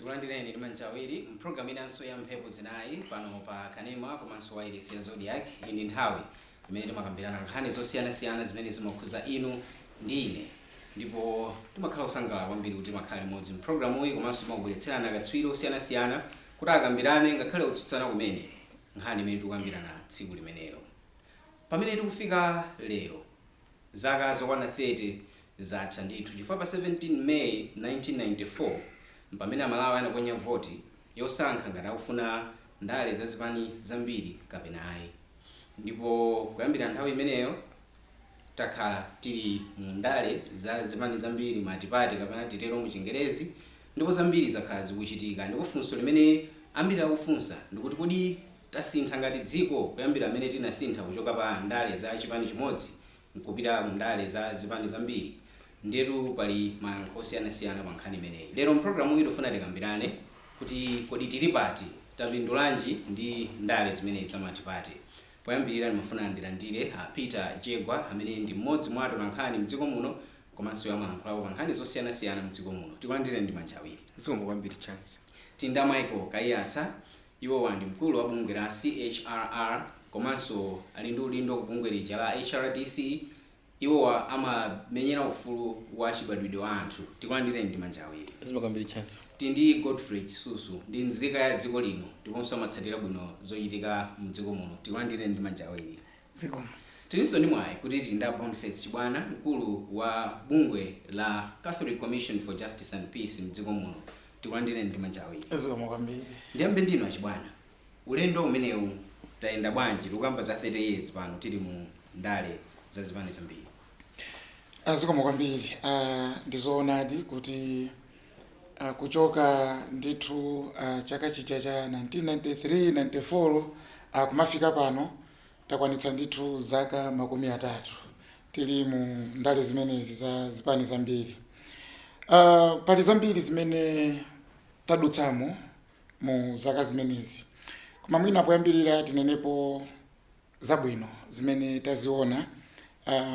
tikulandireni ndi manja awiri mpulogalamu inanso ya mphepo zinayi pano pa kanema komanso wailesi ya Zodiac. Iyi ndi nthawi imene timakambirana nkhani zosiyanasiyana zimene zimakhuza inu ndi ine, ndipo timakhala osangalala kwambiri kuti timakhala limodzi mpulogalamu iyi, komanso timakubweretserana akatswiri osiyanasiyana kuti akambirane ngakhale kutsutsana kumene nkhani imene tikukambirana tsiku limenelo. Pamene tikufika lero zaka zokwana 30 zatha ndithu chifukwa pa 17 May 1994 pamene amalawi anaponya voti yosankha ngati akufuna ndale zazipani zambiri kapena ayi, ndipo kuyambira nthawi imeneyo takhala tili mu ndale za zipani zambiri matipati kapena titero mu Chingerezi, ndipo zambiri zakhala zikuchitika. Ndipo funso limene ambiri akufunsa ndikuti kodi tasintha ngati dziko kuyambira amene tinasintha kuchoka pa ndale za chipani chimodzi nkupita mu ndale za zipani zambiri. Ndetu pali mayankho osiyanasiyana pa nkhani imeneyi. Lero mpulogalamu iyi tikufuna tikambirane kuti kodi tili pati, tapindulanji ndi ndale zimene zamatipati. Poyambirira ndimafuna ndilandire Peter Jegwa amene ndi mmodzi mwa atolankhani mdziko muno komanso amalankhulapo pa nkhani zosiyanasiyana mdziko muno. Tikulandire ndi manja awiri. Zikomo kwambiri chance. Tinda Michael Kayatsa, iwo ndi mkulu wa bungwe la CHRR komanso ali ndi udindo ku bungwe lija la HRDC. Iwo amamenyera ufulu wa chibadwidwe wa anthu. Tikulandire ndi manja awiri. Zikomo kwambiri chance. Tindi Godfrey Chisusu ndi nzika ya dziko lino ndiponso amatsatira bwino zochitika mdziko muno. Tikulandire ndi manja awiri. Zikomo. Tilinso ndi mwayi kuti tinda Boniface Chibwana, mkulu wa bungwe la Catholic Commission for Justice and Peace mdziko muno. Tikulandire ndi manja awiri. Zikomo kwambiri. Ndiyambe ndinu Achibwana, ulendo umenewu tayenda bwanji tikukamba za 30 years pano tili mu ndale za zipani zambiri? Zikomo kwambiri. Ndizoonadi kuti kuchoka ndithu chaka chija cha 1993-94 kumafika pano takwanitsa ndithu zaka makumi atatu tili mu ndale zimenezi za zipani zambiri. Pali zambiri zimene tadutsamo mu zaka zimenezi, koma mwina poyambirira tinenepo zabwino zimene taziona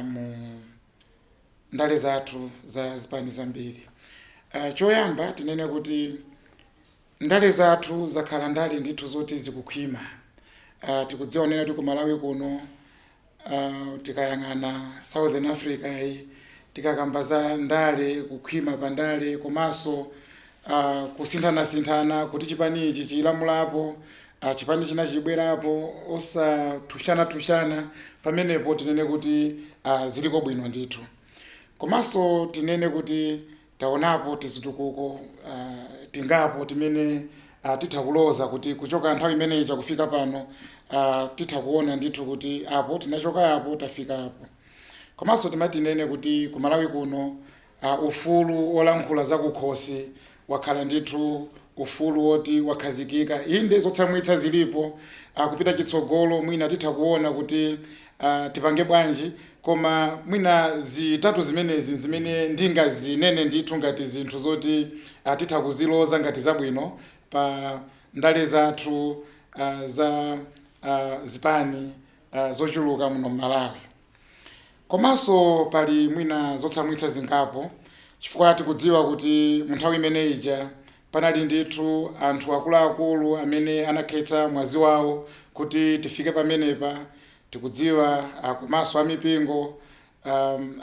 mu ndale zathu za zipani zambiri. Choyamba tinene kuti ndale zathu zakhala ndale ndithu zoti zikukhwima. Tikudziwa nena kuti ku Malawi kuno tikayang'ana Southern Africa tikakamba za ndale kukhwima pa ndale komanso kusinthana kuti chipani ichi chilamulapo chipani china chibwerapo osathushana pamenepo tinene kuti ziliko bwino ndithu. Komanso tinene kuti taonapo tizitukuko tingapo timene titha kuloza kuti kuchoka nthawi imeneyi kufika pano titha kuona ndithu kuti apo tinachoka apo tafika apo. Komanso timatinene kuti ku Malawi kuno ufulu olankhula za kukhosi wakhala ndithu ufulu woti wakhazikika. Inde zotsamwitsa zilipo kupita chitsogolo mwina titha kuona kuti tipange bwanji, koma mwina zitatu zimenezi zimene ndingazinene ndithu ngati zinthu zoti titha kuziloza ngati zabwino pa ndale zathu za zipani zochuluka muno Malawi. Komanso pali mwina zotsamwitsa zingapo chifukwa tikudziwa kuti mu nthawi imeneyi panali ndithu anthu akuluakulu amene anakhetsa mwazi wawo kuti tifike pamenepa. Tikudziwa komanso amipingo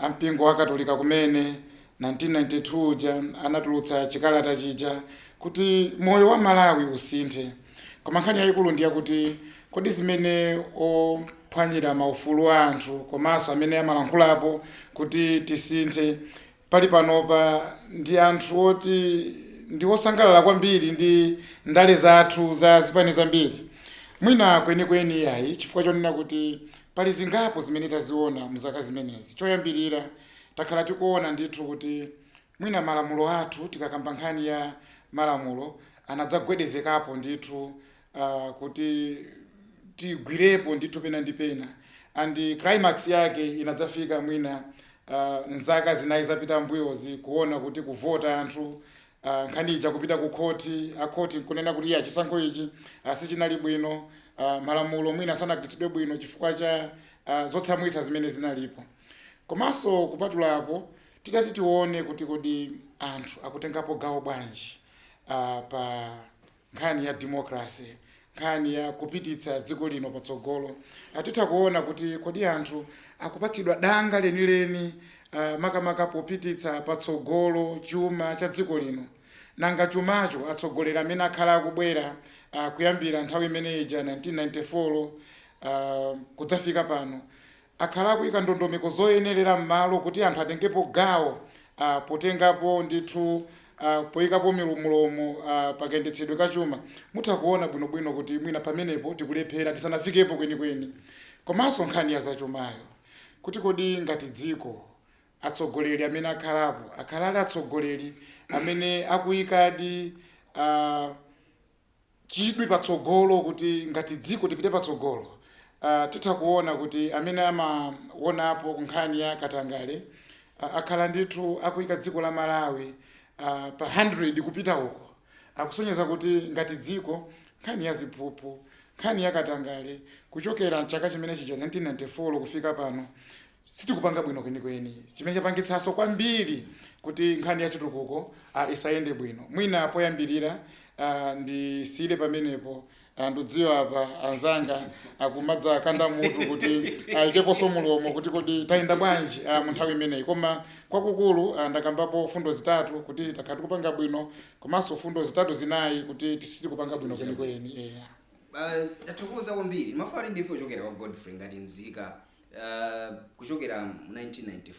ampingo wa Katolika kumene 1992 anatulutsa chikalata chija kuti moyo wa Malawi usinthe. Koma nkhani yayikulu ndiye kuti kodi zimene ophwanyira maufulu wa anthu komanso amene amalankhulapo kuti tisinthe pali panopa ndi anthu oti ndi osangalala kwambiri ndi ndale zathu za zipani zambiri. Mwina kwenikweni yayi chifukwa chonena kuti pali zingapo zimene taziona muzaka zimenezi. Choyambirira takhala tikuona ndithu kuti mwina malamulo athu tikakamba nkhani ya malamulo anadzagwedezekapo ndithu kuti tigwirepo ndithu pena ndi pena, and climax yake inadzafika mwina nzaka zinayi zapita mbuyozi kuona kuti kuvota anthu nkhani ija kupita ku khoti nkunena kuti chisankho ichi sichinali bwino, malamulo mwina sanagwiritsidwe bwino chifukwa cha zotsamwitsa zimene zinalipo. Komanso kupatulapo titati tione kuti kodi anthu akutengapo gawo bwanji pa nkhani ya democracy, nkhani ya kupititsa dziko lino patsogolo. Atitha kuona kuti kodi anthu akupatsidwa danga lenileni makamaka popititsa patsogolo chuma cha dziko lino. Nanga chumacho atsogoleri amene akhala akubwera kuyambira nthawi imeneyi ja 1994 kudzafika pano akhala akuyika ndondomeko zoyenerera m'malo kuti anthu atengepo gawo potengapo ndithu poyikapo mulomo pakayendetsedwe ka chuma. Mutha kuona bwinobwino kuti mwina pamenepo tikulephera tisanafikepo kwenikweni. Komanso nkhani ya zachumayo kuti kodi ngati dziko atsogoleri amene akhalapo akhalali atsogoleri amene akuyikadi chidwi patsogolo kuti ngati dziko tipite patsogolo. Titha kuona kuti amene amaonapo nkhani ya Katangale akhala ndithu akuyika dziko la Malawi pa 100 kupita uko. Akusonyeza kuti ngati dziko nkhani ya ziphuphu, nkhani ya Katangale kuchokera mchaka chimene chija 1994 kufika pano sitikupanga bwino kwenikweni. Chimene chapangitsanso kwambiri kuti nkhani ya chitukuko isayende bwino. Mwina poyambirira ndisile pamenepo ndudziwa apa anzanga akumadza kanda mutu kuti ikeponso mulomo kuti kodi tayenda bwanji mu nthawi imeneyi. Koma kwakukulu ndakambapo fundo zitatu kuti takati kupanga bwino, komanso fundo zitatu zinayi kuti tisikupanga bwino kwenikweni. Athokoza kwambiri mafari ndifo kuchokera kwa Godfrey ngati nzika kuchokera 1994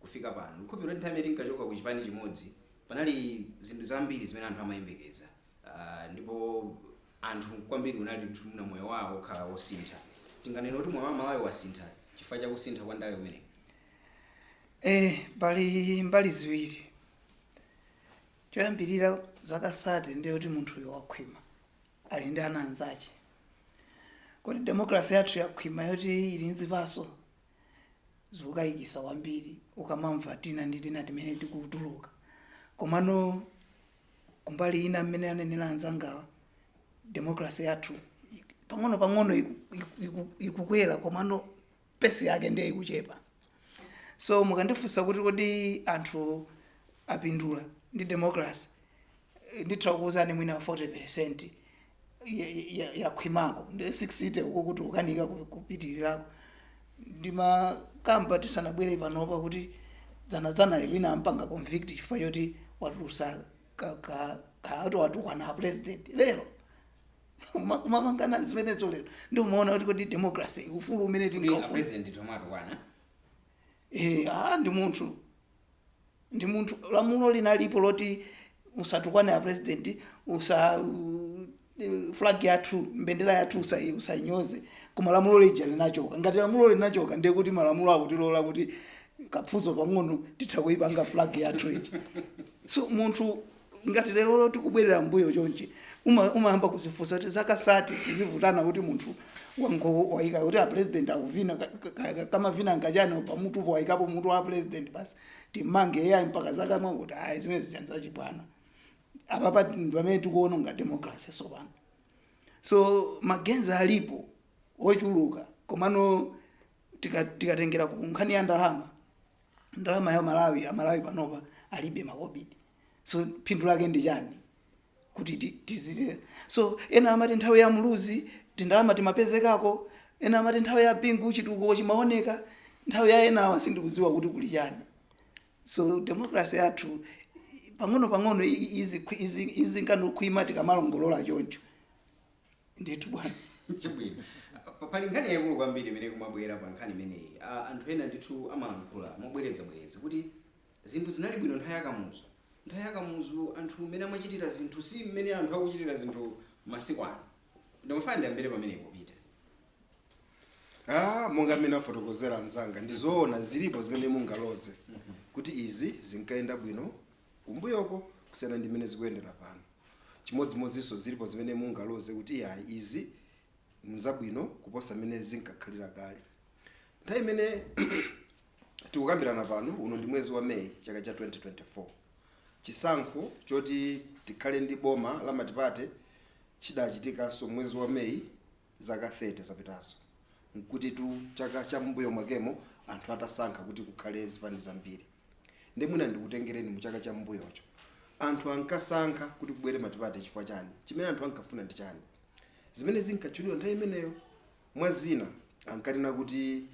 kufika pano. Kukhupira nthawi imene tinkachoka ku chipani chimodzi panali zinthu zambiri zimene anthu amayembekeza ndipo anthu kwambiri unali mtumuna moyo wawo khala wosintha. Tinganena kuti moyo wa Malawi wasintha chifukwa cha kusintha kwa ndale kumene. Pali mbali ziwiri. Choyambirira zakasati ndiye kuti munthu uyo wakhwima ali ndi ana anzace. Kodi democracy yathu yakhwima yoti ili nzipaso zikukayikisa kwambiri ukamamva tina ndi tina timene tikutuluka. Komano kumbali ina mmene anenera anzangawa democracy yathu pang'ono ikukwera komano pesi yake ndiye ikuchepa. So mukandifunsa kuti kodi anthu apindula ndi democracy nditha kuwuzani mwina 40% yakhwimako ndi 60 uko kuti ukanika kupitirirako. Ndimakamba tisanabwere panopa kuti zana wina ampanga convict chifukwa choti watulusa watukwana president lero kumamangana zimenezo lero ndi umaona kuti kodi democracy ufulu umene tingafuna president tomatukwana ndi munthu lamulo linalipo loti usatukwane a president flag yathu mbendera yathu usainyoze. Koma lamulo lija linachoka. Ngati lamulo linachoka ndiye kuti malamulo akutilola kuti kaphuzo pang'ono titha kuipanga flag yathu iji. So munthu ngati lero loti kubwerera mbuyo chonchi umayamba kuzifunsa kuti zakasati tizivutana kuti munthu waika kuti a president akuvina kama vina ngachani pamutu waikapo mutu wa president basi timange yeye mpaka zaka mwakuti zimene zichanza chipwana. Apa pamene tikuona nga democracy sopano. So magenza alipo ochuluka komano tikatengera ku nkhani ya ndalama ya Malawi panopa alibe makobidi. So phindu lake ndi chani kuti tizire. So ena amati nthawi ya muluzi tindalama timapezekako, ena amati nthawi ya pingu chitukuko chimaoneka, nthawi ya ena wasindikudziwa kuti kuli chani. So democracy yathu pang'ono izi nkanu kuima tikamalongolola choncho ndithu bwana. Chibwino pali nkhani yakulu kwambiri imene kumabwera pa nkhani imeneyi. Anthu ena ndithu amalankhula mobwereza kuti zinthu zinali bwino nthawi yakamuzu anthu mmene amachitira zinthu si mmene anthu akuchitira zinthu masiku ano. Ndimafana ndiyambire pamenepo pita. Monga mmene afotokozera anzanga ndizoona zilipo zimene mungaloze kuti izi zinkaenda bwino kumbuyoko kusiyana ndi mmene zikuyendera pano. Chimodzimodzinso zilipo zimene mungaloze kuti izi nzabwino kuposa mmene zinkakhalira kale. Nthawi imene tikukambirana pano uno ndi mwezi wa Meyi chaka cha 2024. Chisankho choti tikhale ndi boma la Matipate chidachitikanso mwezi wa Meyi zaka 30 zapitazo. Nkuti chaka cha mbuyo mwakemo anthu atasankha kuti kukhale zipani zambiri. Ndi mwina ndikutengereni mu chaka cha mbuyocho anthu ankasankha kuti kubwere matipati chifukwa chani, chimene anthu ankafuna ndi chani. Zimene zinkatchulidwa nthawi imeneyo mwa zina ankanena kuti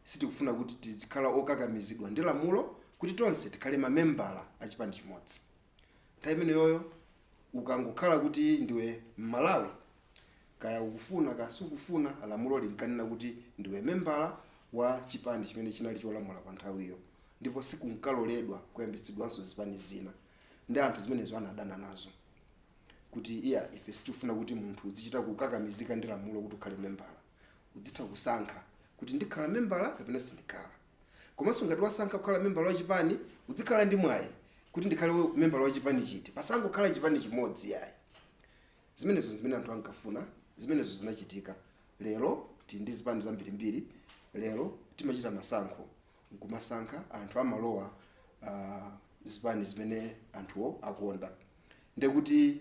sitikufuna kuti tizikhala okakamizidwa ndi lamulo, kuti tonse tikhale mamembala a chipani chimodzi. Nthawi imeneyoyo ukangokhala kuti ndiwe Mmalawi, kaya ukufuna kaya sukufuna, lamulo linkanena kuti ndiwe membala wa chipani chimene chinali cholamula pa nthawiyo, ndipo sikunkaloledwa kuyambitsidwanso zipani zina. Ndi anthu zimenezo anadana nazo kuti ife sitifuna kuti munthu uzichita kukakamizika ndi lamulo kuti ukhale membala, udzitha kusankha kuti ndikhala membala kapena sindikhala. Komanso ngati wasankha kukhala membala wa chipani udzikhala ndi mwayi kuti ndikhale membala wa chipani chiti, pasangokhala chipani chimodzi yayi. Zimenezo zimene anthu ankafuna, zimenezo zinachitika. Lero tili ndi zipani zambirimbiri, lero timachita masankho, nkumasankha anthu amalowa zipani zimene anthuwo akonda. Ndekuti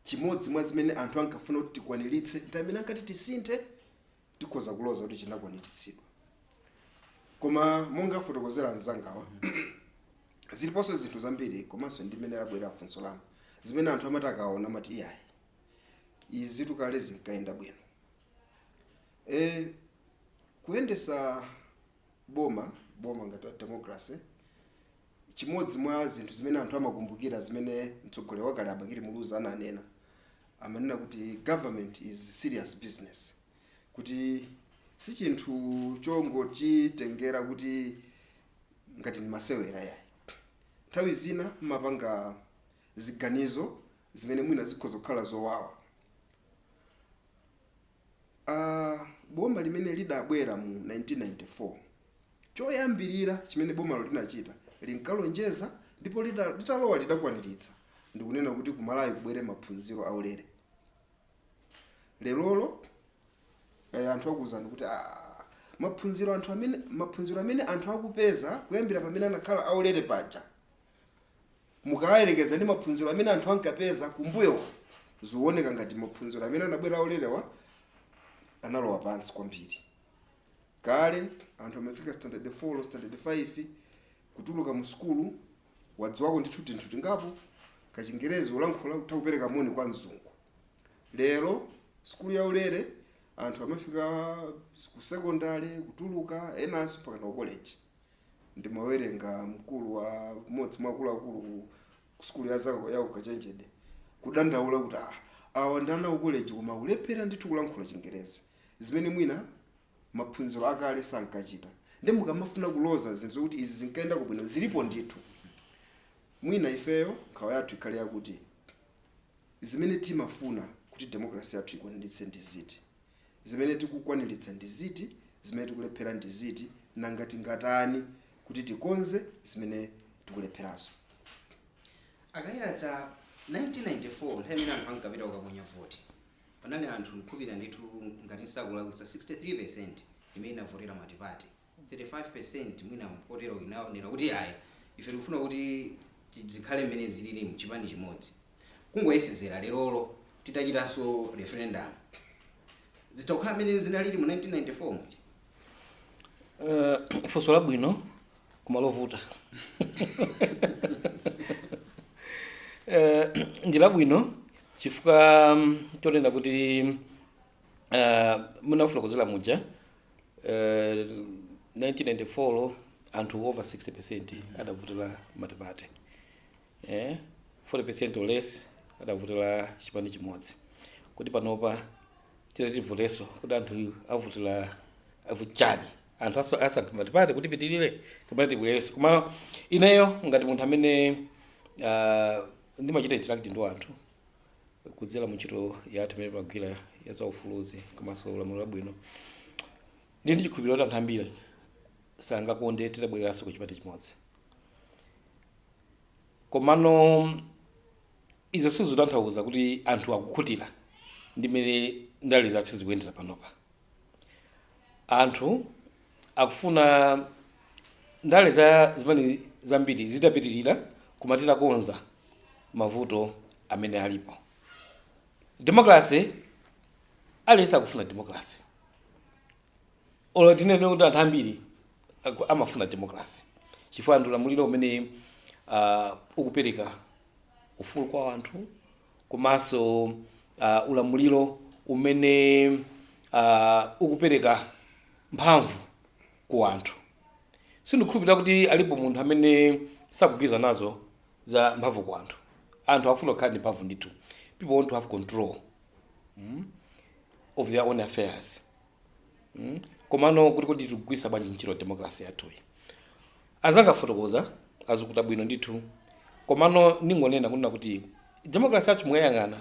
chimodzi mwa zimene anthu ankafuna kuti tikwaniritse, nthawi imene ankati tisinthe, tikhoza kuloza kuti chinakwaniritsidwa. Koma monga fotokozera anzangawa ziliponso zinthu zambiri, komanso ndimene labwera funso lanu, zimene anthu amati akaona amati iyayi izi tukale zinkayenda bwino. Kuyendesa boma ngati democracy, chimodzi mwa zinthu zimene anthu amakumbukira zimene mtsogoleri wakale Abakiri Muluzi ananena, amanena kuti government is serious business, kuti si chinthu chongochitengera kuti ngati masewera yayi. Nthawi zina mapanga ziganizo zimene mwina zikhoza kukhala zowawa. Boma limene lidabwera mu 1994, choyambirira chimene bomalo linachita linkalonjeza, ndipo litalowa lidakwaniritsa, ndikunena kuti ku Malawi kubwere maphunziro aulere. Lelolo anthu akuzana kuti maphunziro amene anthu akupeza kuyambira pamene anakhala aulere paja, mukayerekeza ndi maphunziro amene anthu ankapeza kumbuyo, zikuoneka ngati maphunziro amene anabwera aulerewa analowa pansi kwambiri. Kale anthu amafika standard 4 standard 5 kutuluka mu skulu wadziwako ndi tinthu tingapo, kachingerezi ulankhula utakupereka moni kwa mzungu. Lero skulu ya ulere anthu amafika ku secondary kutuluka enanso mpaka na college. Ndimawerenga mkulu wa mmodzi mwa akuluakulu ku skulu ya ukachenjede kudandaula kuti awa ndana ku college koma ulephera ndithu kulankhula Chingerezi, zimene mwina maphunziro akale sankachita. Ndi mukamafuna kuloza zinthu kuti izi zinkayenda kubwino zilipo ndithu. Mwina ifeyo nkhawa yathu ikhale yakuti zimene timafuna kuti demokrasi yathu ikwaniritse ndi ziti, zimene tikukwaniritsa ndi ziti, zimene tikulephera ndi ziti, nangati ngatani kuti tikonze zimene tikulepherazo. Akayatsa 1994 nthawi imene anthu ankapita kukaponya voti, panali anthu nkhupira ndithu ngati nsakulakwitsa 63% imene inavotera matipati, 35% mwina mpotero inaonera kuti ayi ife tikufuna kuti zikhale mmene zilili mchipani chimodzi. Kungoyesezera lerolo titachitanso referendum, zitakhala mmene zinalili mu 1994 muja. Funso labwino kumalovuta. Njira bwino chifukwa chotenda kuti munafuna kuzela muja 1994 anthu over 60% adavotera matipati, 40% or less adavotera chipani chimodzi. Kuti panopa tivotera kuti anthu avotera avuchani, anthu asankha matipati kuti pitirire kapena tibwereso. Koma ineyo ngati munthu amene ndimachita interact ndi anthu kudzera mu ntchito yathu imene timagwira ya zaufuluzi komanso ulamuliro wabwino, ndi chikhulupiriro kuti anthu ambiri sangakonde titabwereranso ku chipani chimodzi. Komano izo sizitanthauza kuti anthu akukhutira ndi mmene ndale zathu zikuyendera panopa. Anthu akufuna ndale za zimene zambiri zitapitirira kumatira konza mavuto amene alipo. Democracy aliyense akufuna democracy. Olo tinene kuti anthu ambiri amafuna democracy chifukwa ndi ulamuliro umene ukupereka ufulu kwa anthu komanso ulamuliro umene ukupereka mphamvu ku anthu. Sindikhulupirira kuti alipo munthu amene sakugwiza nazo za mphamvu ku anthu. Anthu akufuna kukhala ndi mphamvu ndithu. People want to have control of their own affairs. Komano kuti tikugwisa bwanji ntchito democracy yathuyi. Azanga fotokoza azukuta bwino ndithu. Komano ningonena kunena kuti democracy yathu mukayang'ana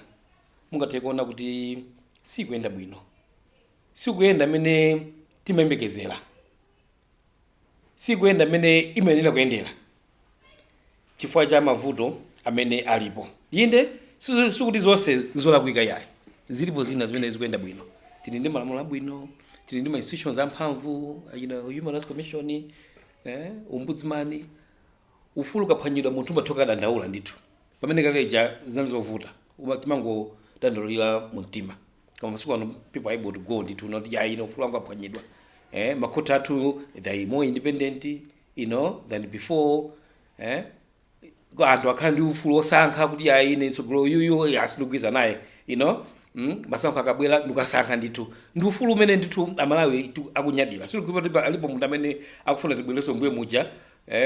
mungathe kuona kuti sikuyenda bwino. Sikuyenda mene timayembekezera. Sikuyenda mene imayenera kuyendera. Chifukwa cha mavuto amene alipo. Inde sikuti zonse zolakwika yayi. Zilipo zina zimene zikuyenda bwino. Tili ndi malamulo abwino, tili ndi institutions amphamvu, Human Rights Commission, Ombudsman, ufulu kaphwanyidwa munthu umathoka dandaula ndithu. Pamene kaleja zinazovuta, timango dandaulira mumtima. Kama masiku ano people are able to go ndithu not ufulu wangu aphwanyidwa. Makhoti athu they are more independent, than before. Anthu akhala ndi ufulu osankha kuti tsogolo yuyu asindigwiza naye, masankho akabwera ndikusankha ndithu. Ndi ufulu umene ndithu amalawi akunyadira. Sikupita alipo munthu amene akufuna tibwereso mbuye muja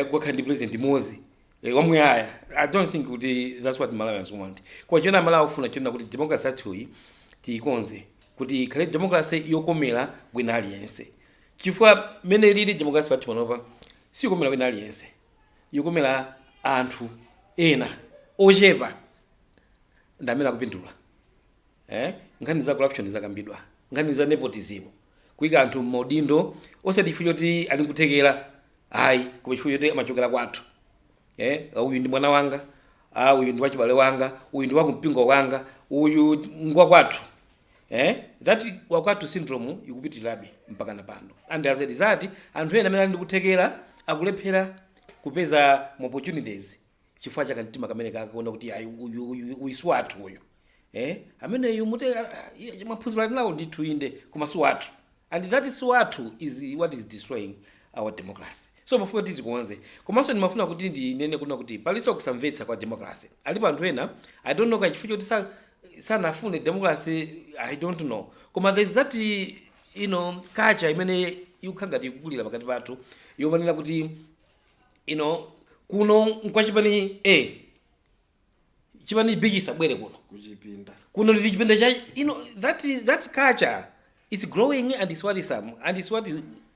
kwakhala ndi president Mozi wamuyaya. I don't think kuti that's what Malawians want. Kwa chona Malawi ufuna chona kuti democracy yathuyi tikonze kuti ikhale democracy yokomera bwina aliyense. Chifukwa mene lili democracy pati panopa siyokomera bwina aliyense. Yokomera anthu ena ochepa ndamene akupindula. Nkhani za corruption zakambidwa, nkhani za nepotism, kuyika anthu maudindo osati chifukwa choti ali nkuthekera ayi koma chifukwa choti amachokera kwathu. Uyu ndi mwana wanga, uyu ndi wachibale wanga, uyu ndi wakumpingo wanga, uyu ngwa kwathu. That wakwathu syndrome ikupitirirabe mpaka napano. And as a result, anthu ena amene ali ndikuthekera akulephera kupeza opportunities chifukwa cha kantima kamene kakuona kuti uyu swathu uyu. Amene yu mute maphunziro ali nawo ndithu inde koma swathu. And that swathu is what is destroying our democracy. So mafuna kuti tikonze. Komanso ndimafuna kuti ndinene kuna kuti paliso kusamvetsa kwa democracy. Alipo anthu ena I don't know ka chifukwa choti sanafune democracy, I don't know. Koma there's that culture imene yukhangati ikukulira pakati pathu yomanena kuti kuno nkwachipani chipani bigisa bwere kuno kuchipinda kuno ndi chipinda cha that culture is growing and is what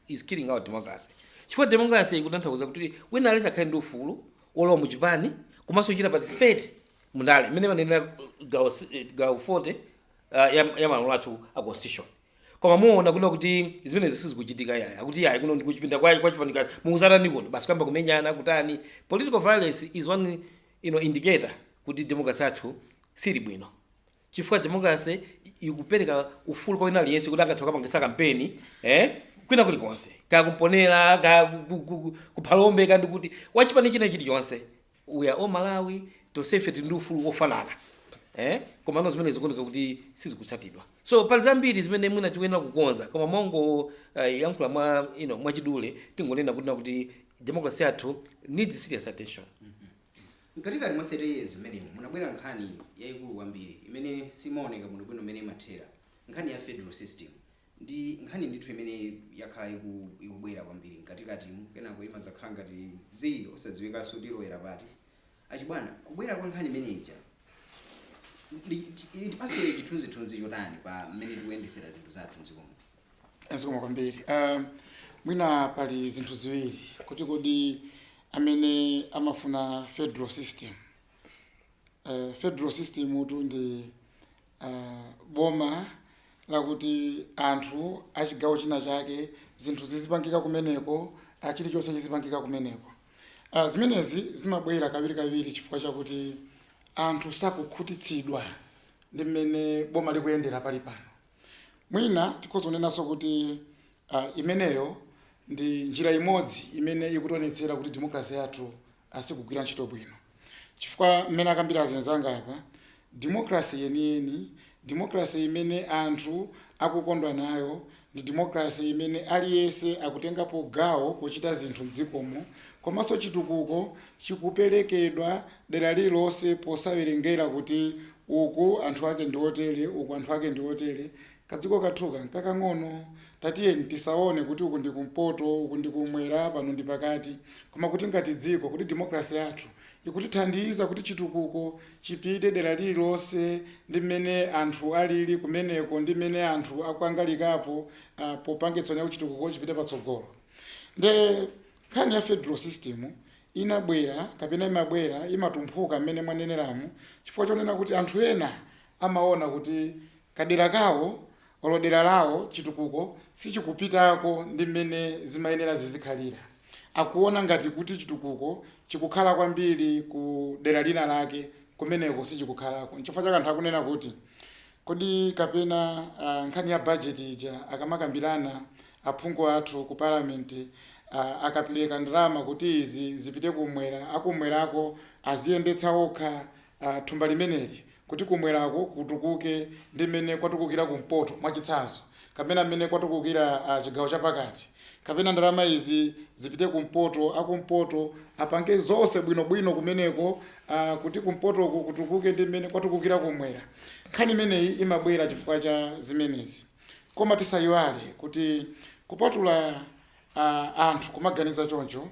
is killing our democracy. Chifukwa democracy ikutanthauza kuti wina alisa khale ndi ufulu olowa mu chipani komanso uchita participate mundale imene manenera gawo 40 ya malamulo athu a constitution. Koma muona kuna kuti zimene zisizikuchitika yaya akuti yayi kuno ndikuchipinda kwa chipanika muuzana ndikuno basi kamba kumenyana kutani. Political violence is one indicator kuti democracy athu sili bwino. Chifukwa democracy ikupereka ufulu kwa wina aliyense kuti angathe kupangisa kampeni kwina kulikonse kakumponera kuphalombe kandi kuti wachipani china chilichonse. We are all Malawi tonsefe tili ndi ufulu ofanana. Komano zimene zikuoneka kuti sizikutsatidwa. So pali zambiri zimene mwina tikuyenera kukonza koma mongo yankhula mwa chidule tingonena kuti democracy yathu needs serious attention. Nkatika mwa 30 years imene munabwera nkhani yayikulu kwambiri imene simaoneka muno bwino imene imathera nkhani ya federal system. Ndi nkhani ndithu imene yakhala ikubwera kwambiri nkatikati kenako imazakhala ngati zii osadziwikanso tilowera pati. Achibwana kubwera kwa nkhani imeneja itipase chithunzithunzi chotani pa mmene tikuyendesera zinthu zathu mdzikomo. Zikomo kwambiri. Mwina pali zinthu ziwiri kuti kodi amene amafuna federal system. Federal system utu ndi boma lakuti anthu achigawo china chake zinthu zizipangika kumeneko chilichonse chizipangika kumeneko. Zimenezi zimabwera kawiri chifukwa chakuti anthu sakukhutitsidwa ndi mmene boma likuyendera pali pano. Mwina tikozonenanso kuti imeneyo ndi njira imodzi imene ikutionetsera kuti democracy yathu asikugwira ntchito bwino. Chifukwa mmene akambira azenzanga apa democracy yeniyeni, democracy imene anthu akukondwa nayo ndi democracy imene aliyense akutengapo gawo pochita zinthu mdzikomo komanso chitukuko chikuperekedwa dera lililonse posawerengera kuti uku anthu ake ndi otere, uku anthu ake ndi otere. Kadziko kathuka nkakang'ono, tatiyeni tisaone kuti uku ndi kumpoto, uku ndi kumwera, pano ndi pakati, koma kuti ngati dziko kuti demokrasi yathu ikutithandiza kuti chitukuko chipite dera lililonse ndi mmene anthu alili kumeneko, ndi mmene anthu akuangalikapo popangitsa kuti chitukuko chipite patsogolo. Nde nkhani ya federal system inabwera kapena imabwera imatumphuka mmene mwaneneramu chifukwa chonena kuti anthu ena amaona kuti kadera kawo olo dera lawo chitukuko sichikupitako ndi mmene zimayenera zizikhalira. Akuona ngati kuti chitukuko chikukhala kwambiri ku dera lina lake kumeneko sichikukhalako. Chifukwa chake anthu akunena kuti kodi kapena nkhani ya budget ija akamakambirana aphungu athu ku parliament akapereka ndalama kuti izi zipite kumwera, akumwerako aziyendetsa okha thumba limeneli kuti kumwerako kutukuke ndi mmene kwatukukira kumpoto mwachitsanzo, kapena mmene kwatukukira chigawo chapakati, kapena ndalama izi zipite kumpoto, akumpoto apange zonse bwinobwino kumeneko kuti kumpoto kutukuke ndi mmene kwatukukira kumwera. Nkhani imeneyi imabwera chifukwa cha zimenezi. Koma tisayiwale kuti kupatula anthu kumaganiza choncho,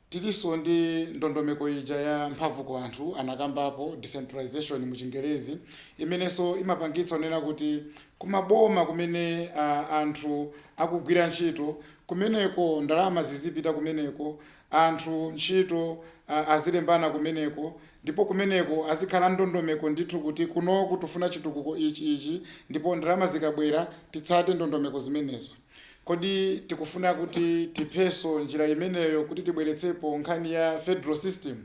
tiliso ndi ndondomeko ija ya mphamvu kwa anthu anakambapo decentralization mu Chingerezi, imenenso imapangitsa onena kuti kumaboma kumene anthu akugwira ntchito kumeneko ndalama zizipita kumeneko, anthu ntchito azilembana kumeneko, ndipo kumeneko azikhala ndondomeko ndithu kuti kuno kutufuna chitukuko ichi ndipo ndalama zikabwera titsate ndondomeko zimenezo. Kodi tikufuna kuti tipheso njira imeneyo kuti tibweretsepo nkhani ya federal system?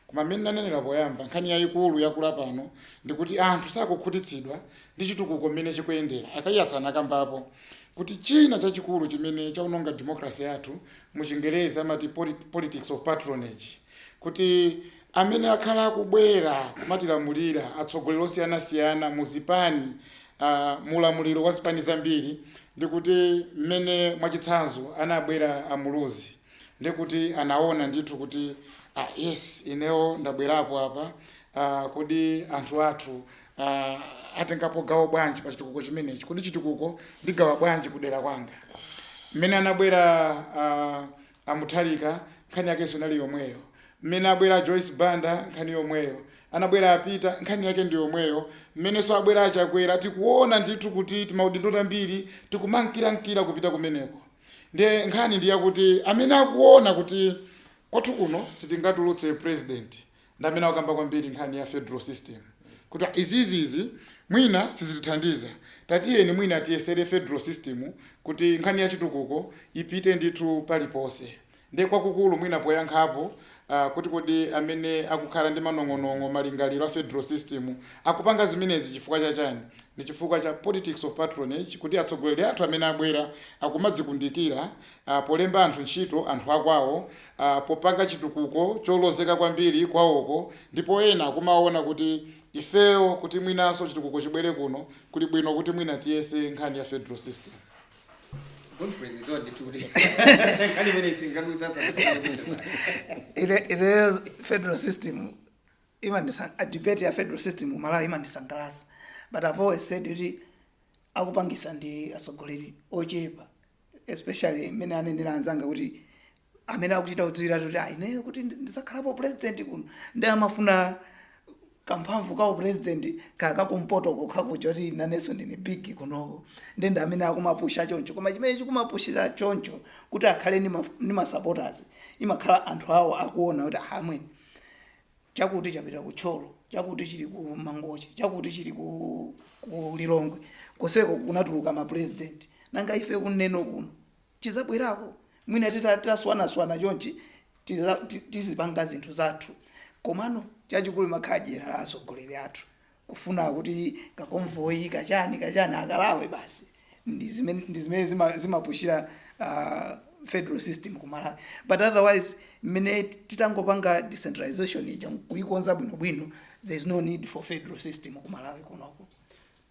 Koma mmene nanenera poyamba nkhani yayikulu yakula pano ndikuti anthu sakukhutitsidwa ndi chitukuko mmene chikuyendera. Akayatsana kambapo kuti china chachikulu chimene chaunonga demokrasi yathu mu Chingerezi amati politics of patronage, kuti amene akhala akubwera kumatilamulira atsogoleri osiyanasiyana mu zipani mulamuliro wa zipani zambiri, ndikuti mmene mwachitsanzo anabwera amuluzi ndikuti anaona ndithu kuti yes inewo ndabwerapo apa kodi anthu athu atengapo gawo bwanji pa chitukuko chimenechi, kodi chitukuko ndigawa bwanji kudera kwanga. Mmene anabwera Mutharika nkhani yakenso inali yomweyo, mmene abwera Joyce Banda nkhani yomweyo, anabwera apita nkhani yake ndi yomweyo, mmenenso abwera achakwera tikuona ndithu kuti timaudindo tambiri tikumankira kupita kumeneko. Ndiye nkhani ndi yakuti amene akuona kuti kwathu kuno sitingatulutse president ndi amene akamba kwambiri nkhani ya federal system, kuti izizi mwina sizitithandiza, tatiyeni mwina tiyesere federal system kuti nkhani ya chitukuko ipite ndithu paliponse. Ndiye kwakukulu mwina poyankhapo kuti kodi amene akukhala ndi manong'onong'o malingaliro a federal system akupanga zimenezi chifukwa chachani? Ndi chifukwa cha politics of patronage, kuti atsogoleri athu amene abwera akumadzikundikira polemba anthu ntchito, anthu akwawo, popanga chitukuko cholozeka kwambiri kwawoko, ndipo ena akumaona kuti ifeyo kuti mwinanso chitukuko chibwere kuno kuli bwino kuti mwina tiyese nkhani ya federal system. Ile federal system a debate ya federal system Malawi imandisangalatsa, but I've always said kuti akupangisa ndi atsogoleri ochepa, especially mmene anenera anzanga kuti amene akuchita kudziwira kuti ine kuti ndisakhalapo president kuno ndi amafuna kamphamvu kawo president kakakumpoto kokhakuja kuti nanenso ndine big kunoko, ndende amene akumapusha choncho. Koma chimene chikumapushira choncho kuti akhale ni ma supporters imakhala anthu awo akuona kuti amweni chakuti chapita kutcholo, chakuti chili ku Mangochi, chakuti chili ku Lilongwe, koseko kunatuluka ma president, nanga ife kuneno kuno chizabwerako mwina titaswana chonchi tizipanga zinthu zathu. Komano chachikulu makhajera la atsogoleri athu kufuna kuti kakonvoyi kachani akalawe basi, ndi zimene zimapushira federal system ku Malawi. But otherwise mmene titangopanga decentralization ija kuikonza bwinobwino, there is no need for federal system ku Malawi kunoko.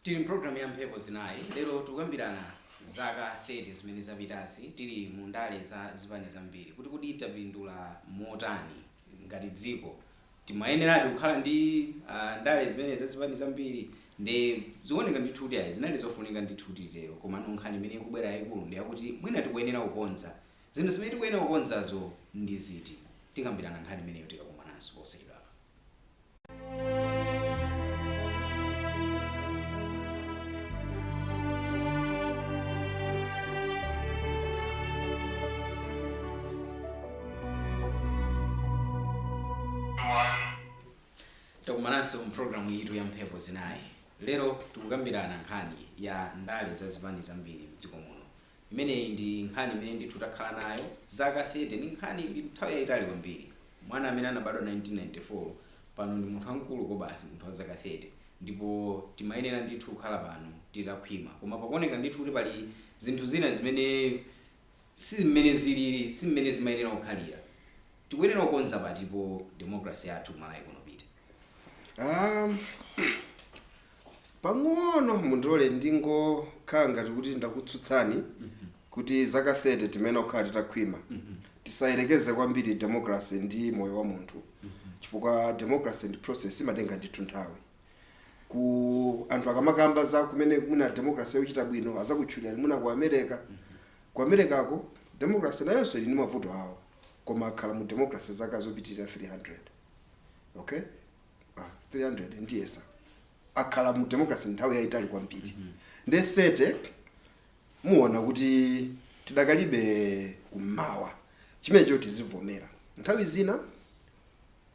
Tili program ya mphepo zinayi lero tukambirana zaka 30 zimene zapitazi tili mu ndale za zipani zambiri kuti tapindula motani ngati dziko timayeneradi kukhala ndi ndale zimene za zipani zambiri ndi zioneka ndithu kuti ayi zinali zofunika ndithu titero koma nkhani imene ikubwera yayikulu ndi yakuti mwina tikuyenera kukonza zinthu zimene tikuyenera kukonzazo ndi ziti tikambirana nkhani imeneyo tikakumananso posayidwa apa. Takumananso mpulogalamu yitu ya mphepo zinayi. Lero tikukambirana nkhani ya ndale za zipani zambiri mdziko muno. Imeneyi ndi nkhani imene ndithu takhala nayo zaka 30 ndi nkhani ndi nthawi yayitali kwambiri. Mwana amene anabadwa 1994 pano ndi munthu wamkulu kobasi munthu wa zaka 30 ndipo timayenera ndithu kukhala pano titakhwima koma pakuoneka ndithu kuti pali zinthu zina zimene si mmene zimayenera kukhalira. Tikuyenera kukonza patipo democracy yathu malayi kuno pita. Pang'ono mundole ndingokhala ngati kuti ndakutsutsani kuti zaka 30 timene okhala titakhwima tisayerekeze kwambiri democracy ndi moyo wa munthu chifukwa democracy ndi process imatenga ndithu nthawi. Ku anthu akamakamba za kumene muna democracy yochita bwino azakutchulira muna ku America. Ku Americako democracy nayonso ili ndi mavuto awo koma akhala mu democracy zaka zopitirira 300. Okay? 300 ndiyesa akhala mu democracy nthawi yayitali kwambiri. Ndi 30 muona kuti tidakalibe kummawa chimenecho tizivomera. Nthawi zina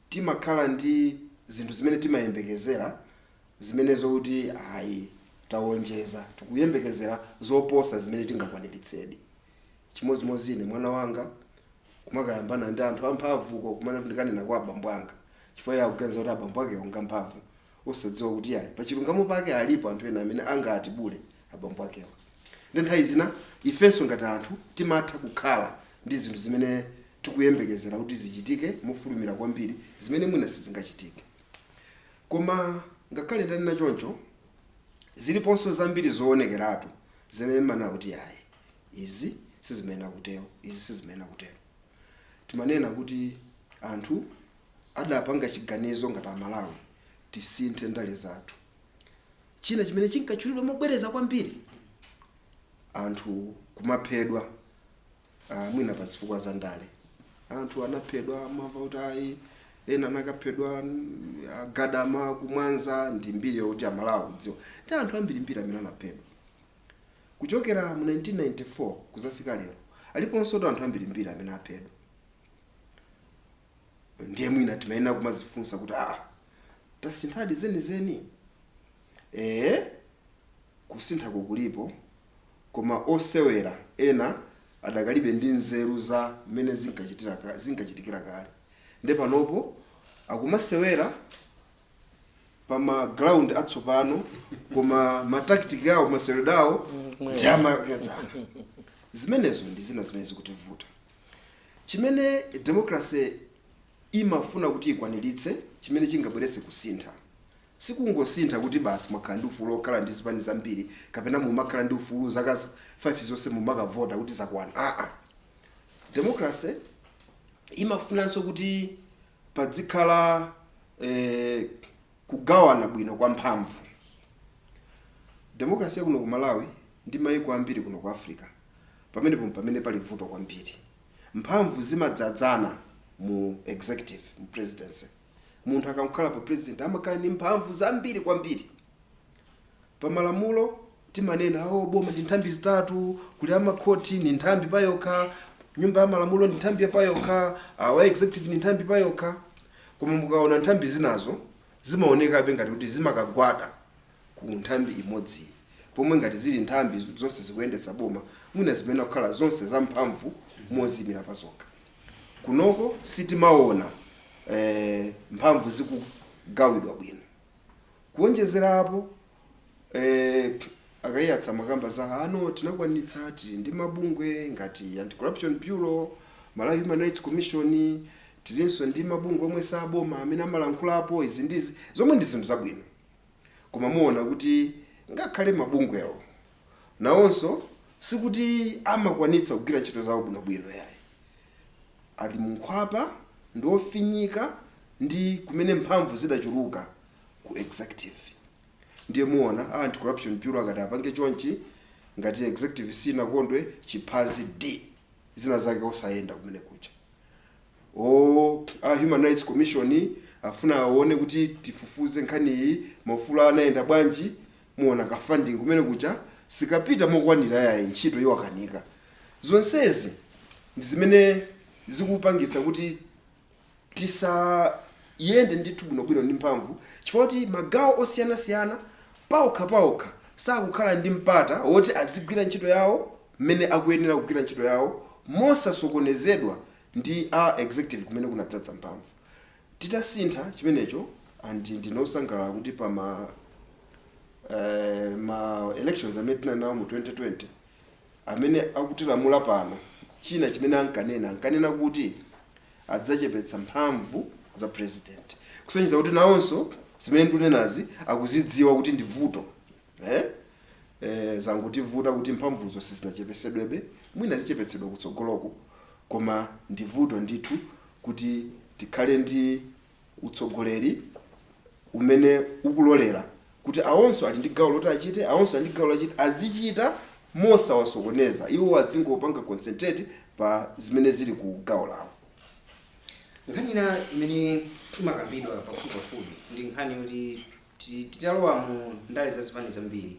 timakhala ndi zinthu zimene timayembekezera zimenezo kuti ayi tawonjeza tikuyembekezera zoposa zimene tingakwaniritse. Chimozimozi ine mwana wanga kumakayambana ndi anthu amphamvuko kumene ndikanena kwa abambo anga chifukwa ya kuganiza kuti abambo ake onga mphamvu usadziwa kuti ayi pachilungamo pake alipo anthu ena amene angati bule abambo akewa. Ndi nthawi zina ifenso ngati anthu timatha kukhala ndi zinthu zimene tikuyembekezera kuti zichitike mofulumira kwambiri zimene mwina sizingachitike. Koma ngakhale ndanena choncho ziliponso zambiri zoonekeratu zimene mana kuti ayi izi sizimene akutero izi sizimene akutero. Timanena kuti anthu adapanga chiganizo ngati Amalawi tisinthe ndale zathu. China chimene chinkatchulidwa mobwereza kwambiri anthu kumaphedwa mwina pa zifukwa za ndale. Anthu anaphedwa mavautai ena anakaphedwa Gadama kumwanza ndi mbiri yoti Amalawi kudziwa. Ndi anthu ambiri amene anaphedwa. Kuchokera mu 1994 kuzafika lero aliponso anthu ambiri amene aphedwa. Ndiye mwina timayenera kumazifunsa kuti tasinthadi zenizeni. Kusintha kukulipo koma osewera ena adakalibe ndi nzeru za mmene zinkachitikira kale. Ndi panopo akumasewera pama ground atsopano koma matactic yawo maseweredawo yamakedzana. Zimenezo ndi zina zimene zikutivuta. Chimene democracy imafuna kuti ikwaniritse chimene chingabweretse kusintha. Sikungosintha kuti basi mwakhala ndi ufulu okhala ndi zipani zambiri kapena mumakhala ndi ufulu zaka 5 zonse mumakavota kuti zakwana. Democracy imafunanso kuti padzikhala kugawana bwino kwa mphamvu. Democracy kuno ku Malawi ndi mayiko ambiri kuno ku Africa pamene pali vuto kwambiri. Mphamvu zimadzadzana mu executive mu presidency. Munthu akakhala pa president amakhala ndi mphamvu zambiri kwambiri. Pa malamulo timanena boma ndi nthambi zitatu, kuli amakhoti ni nthambi payokha, nyumba ya malamulo ndi nthambi payokha, wa executive ni nthambi payokha. Koma mukaona nthambi zinazo zimaoneka ngati kuti zimakagwada ku nthambi imodzi. Pomwe ngati zili nthambi zonse zikuyendetsa boma mwina zimene kukhala zonse za mphamvu mozimira pazokha. Kunoko sitimaona mphamvu zikugawidwa bwino. Kuonjezerapo akayatsa makamba za tinakwanitsa tili ndi mabungwe ngati Anti-Corruption Bureau, Malawi Human Rights Commission, tilinso ndi mabungwe omwe saboma amene amalankhulapo izi ndizi zomwe ndi zinthu zabwino. Koma muona kuti ngakhale mabungwewo nawonso sikuti amakwanitsa kugwira ntchito zawo bwinobwino yayi, ali munkhwapa ndi ofinyika ndi kumene mphamvu zidachuluka ku executive. Ndiye muona anti-corruption bureau akati apange chonchi ngati executive sinakondwe chiphazi D zina zake osayenda kumene kucha. Human Rights Commission afuna aone kuti tifufuze nkhani iyi maufulu anaenda bwanji, muona ka funding kumene kucha sikapita mokwanira yayi, ntchito iyo akanika. Zonsezi ndi zimene zikupangitsa kuti tisayende ndithu bwinobwino ndi mphamvu, chifukwa kuti magawo osiyanasiyana paokha sakukhala ndi mpata woti adzigwira ntchito yawo mmene akuyenera kugwira ntchito yawo mosasokonezedwa ndi executive kumene kunadzadza mphamvu. Titasintha chimenecho, ndinosangalala kuti pa ma elections amene tinanawo mu 2020 amene akutilamula pano, china chimene ankanena kuti adzachepetsa mphamvu za president, kusonyeza kuti nawonso zimene tunenazi akuzidziwa kuti ndi vuto zangutivuta kuti mphamvuzo sizinachepesedwebe, mwina zichepetsedwa kutsogoloko, koma ndi vuto ndithu kuti tikhale ndi utsogoleri umene ukulolera kuti awonso ali ndi gawo loti achite, awonso ali ndi gawo lachite, azichita mosawasokoneza, iwo adzingopanga concentrate pa zimene zili ku gawo lawo. Nkhani ina imene imakambidwa pafupipafupi ndi nkhani yoti titalowa mu ndale zazipani zambiri,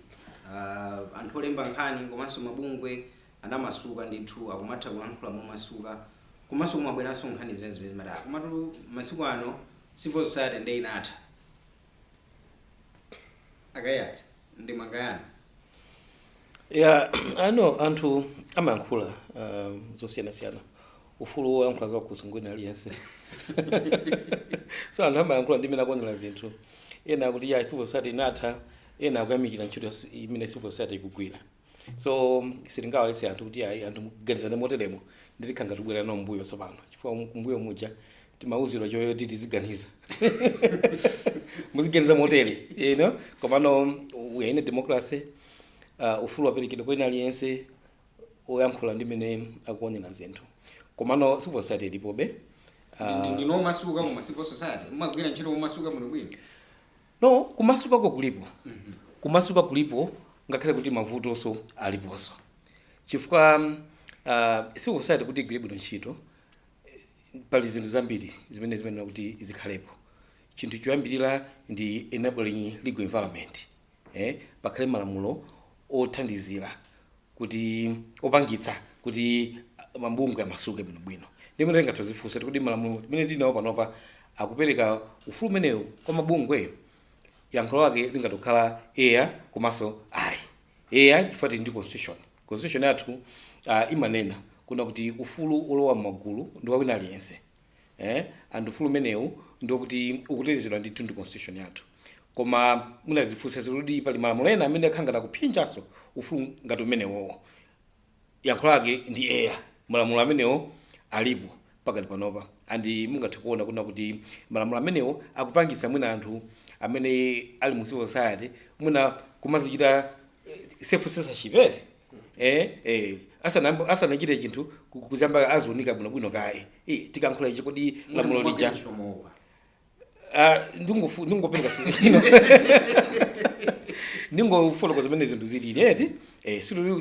anthu olemba nkhani komanso mabungwe anamasuka ndithu akumatha kulankhula momasuka, komanso kumabweranso nkhani zimene zimati komatu masiku ano civil society ndi inatha akayatsa ndi mangayana. Ano anthu amayankhula zosiyanasiyana, ufulu woyankhula zawo kusungwini aliyense. So anthu amayankhula ndi imene akuonera zinthu, ena kuti ya civil society inatha, ena akuyamikira ntchito imene civil society ikugwira. So sitingawaletse anthu kuti anthu kuganizana moteremo nditikanga tibwera nawo mbuyo tsopano, chifukwa mbuyo muja timauzidwa choti tiziganiza. Muziganiza motere, komano we in a democracy, ufulu waperekedwa kwa ina aliyense oyankhula ndi imene akuonera zinthu. Komano civil society ilipobe. Ndino masuka mu civil society, mumagwira ntchito mumasuka muno bwino. No, kumasuka kulipo. Kumasuka kulipo ngakhale kuti mavutonso aliponso. Chifukwa civil society kuti igwire bwino ntchito pali zinthu zambiri zimene kuti zikhalepo. Chinthu choyambirira ndi enabling legal environment. Pakhale malamulo othandizira kuti opangitsa kuti mabungwe amasuke bwinobwino. Ndimene tingathozifunsa kuti malamulo timene tinawo panopa akupereka ufulu umenewu kwa mabungwe, yankho lake lingatokhala komanso ayi. Chifukwa ndi constitution yathu imanena kuna kuti ufulu olowa m'magulu ndi wa wina aliyense. And ufulu umenewu ndi kuti ukutetezedwa ndi constitution yathu. Koma munazifunsa kuti pali malamulo ena amene akhangata kuphinjanso ufulu ngati umenewo, yankho lake ndi malamulo amenewo alipo pakati panopa, andi mungathe kuona kuna kuti malamulo amenewo akupangisa mwina anthu amene ali mu civil society mwina kumazichita self censorship. Asanachite chinthu kuzamba azunika bwinobwino kaye. Tikankhula ichi kodi lamulo lija ndingopereka ndingofotokoza zimene zinthu zilili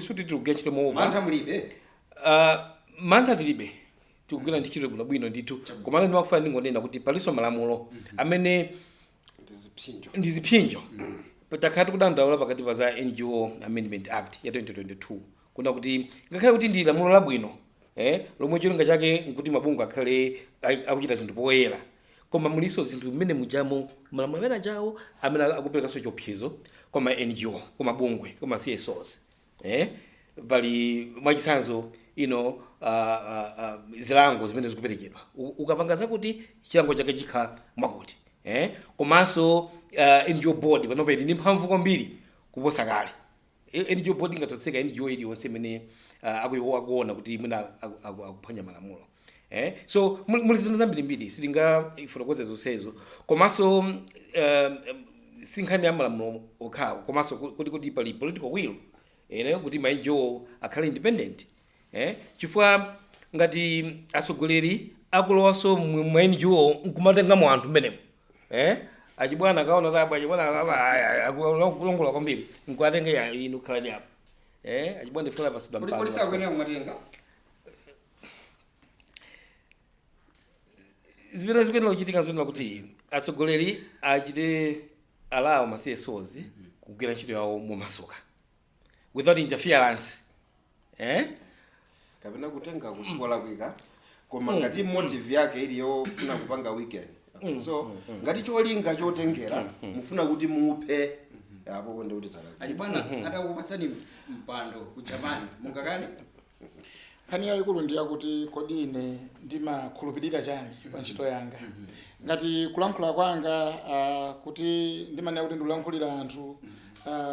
suti tikugwira ntchito moopa. Mantha mulibe? Mantha tilibe, tikugwira ntchito bwinobwino ndithu, komano ndimakufuna ndingonena kuti palinso malamulo amene ndi ziphinjo. Takhala tikudandaula pakati pa za NGO Amendment Act ya 2022 kuna kuti ngakhale kuti ndi lamulo labwino lomwe cholinga chake nkuti mabungwe akhale akuchita zinthu poyera, koma muliso zinthu mmene mujamo malamulo amene ajawo amene akuperekanso chiopsezo kwa ma NGO, kwa mabungwe, kwa ma CSOs. Pali mwachitsanzo zilango zimene zikuperekedwa ukapanga zakuti chilango chake chikhala mwakuti. Komanso NGO board panopa ndi mphamvu kwambiri kuposa kale. NGO board ngatotseka NGO iliyonse imene akuona kuti mwina akuphwanya malamulo. So muli zinthu zambirimbiri sitingafotokoze zonsezo, komanso sinkhani ya malamulo okhawo, komanso kuti pali political will kuti ma NGO akhale independent chifukwa ngati atsogoleri akulowaso ma NGO nkumatengamo anthu mmenemo achibwana akaona tabwa achibwana akulongola kwambiri nkuatenge inu khalani apo achibwana ndifuna pasidwa mpano polisi akuyenera kumatenga zimene zikuyenera kuchitika zikuyenera kuti atsogoleri achite alawo ma CSOs kugwira ntchito yawo momasuka without interference kapena kutenga kusikola kwika koma ngati motive yake ili yofuna kupanga weekend so ngati cholinga chotengera mufuna kuti muphe apo ponde kuti zala achibwana atakupatsani mpando ku Japan mungakani nkhani yayikulu ndi yakuti kodi ine ndimakhulupirira chani pa ntchito yanga ngati kulankhula kwanga kuti ndimanena kuti ndikulankhulira anthu